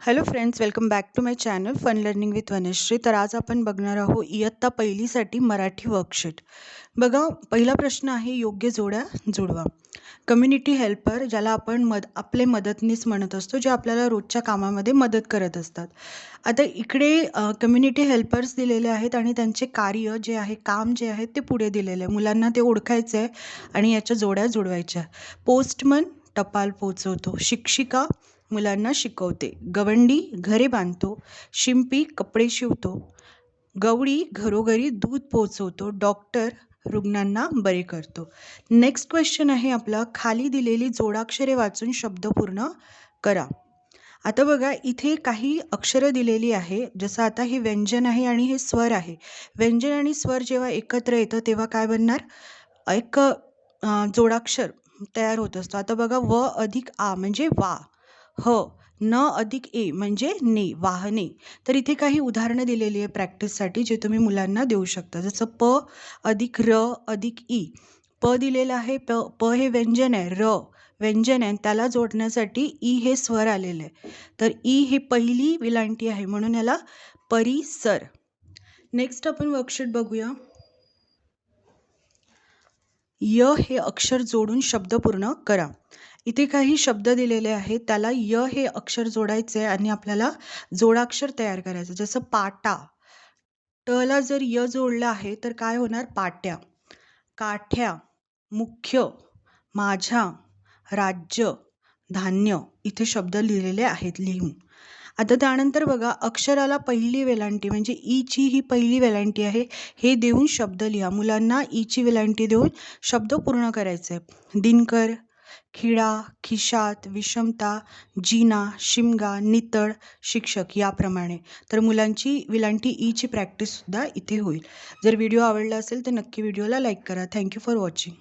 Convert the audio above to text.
Hello friends, welcome back to my channel fun learning with Vanshree. तर आज आपण बघणार आहोत इयत्ता पहिलीसाठी मराठी वर्कशीट. बघा, पहिला प्रश्न आहे योग्य जोड्या जुळवा. कम्युनिटी हेल्पर, ज्याला आपण आपले मदतनीस म्हणत असतो, जे आपल्याला रोजच्या कामामध्ये मदत करत असतात. आता इकडे कम्युनिटी हेल्पर्स दिलेले आहेत आणि त्यांचे कार्य जे आहे, काम जे आहे ते पुढे दिलेले आहे. मुलांना ते ओळखायचं आहे आणि याच्या जोड्या जुळवायच्या. पोस्टमन टपाल पोचवतो, शिक्षिका मुलांना शिकवते, गवंडी घरे बांधतो, शिंपी कपडे शिवतो, गवळी घरोघरी दूध पोचवतो, डॉक्टर रुग्णांना बरे करतो. नेक्स्ट क्वेश्चन आहे आपला, खाली दिलेली जोडाक्षरे वाचून शब्द पूर्ण करा. आता बघा, इथे काही अक्षरं दिलेली आहे. जसं आता हे व्यंजन आहे आणि हे स्वर आहे. व्यंजन आणि स्वर जेव्हा एकत्र येतं तेव्हा काय बनणार? एक जोडाक्षर तयार होत असतो. आता बघा, व अधिक आ म्हणजे वा, ह न अधिक ए म्हणजे ने, वाहने. तर इथे काही उदाहरणं दिलेली आहे प्रॅक्टिससाठी, जे तुम्ही मुलांना देऊ शकता. जसं प अधिक र अधिक ई. प दिलेलं आहे, प हे व्यंजन आहे, र व्यंजन आहे, त्याला जोडण्यासाठी ई हे स्वर आलेलं आहे. तर ई ही पहिली विलांटी आहे, म्हणून याला परिसर. नेक्स्ट आपण वर्कशीट बघूया. य हे अक्षर जोडून शब्द पूर्ण करा. इथे काही शब्द दिलेले आहेत, त्याला य हे अक्षर जोडायचे आहे आणि आपल्याला जोडाक्षर तयार करायचं. जसं पाटा, टला जर य जोडला आहे तर काय होणार? पाट्या. काठ्या, मुख्य, माझ्या, राज्य, धान्य. इथे शब्द लिहिलेले आहेत लिहून. आता त्यानंतर बघा, अक्षराला पहिली वेलांटी म्हणजे ईची ही पहिली वेलांटी आहे, हे देऊन शब्द लिहा. मुलांना ईची वेलांटी देऊन शब्द पूर्ण करायचे. दिनकर, खिळा, खिशात, विषमता, जिना, शिमगा, नितळ, शिक्षक याप्रमाणे. तर मुलांची विलांटी ईची प्रॅक्टिससुद्धा इथे होईल. जर व्हिडिओ आवडला असेल तर नक्की व्हिडिओला लाईक करा. Thank you for watching.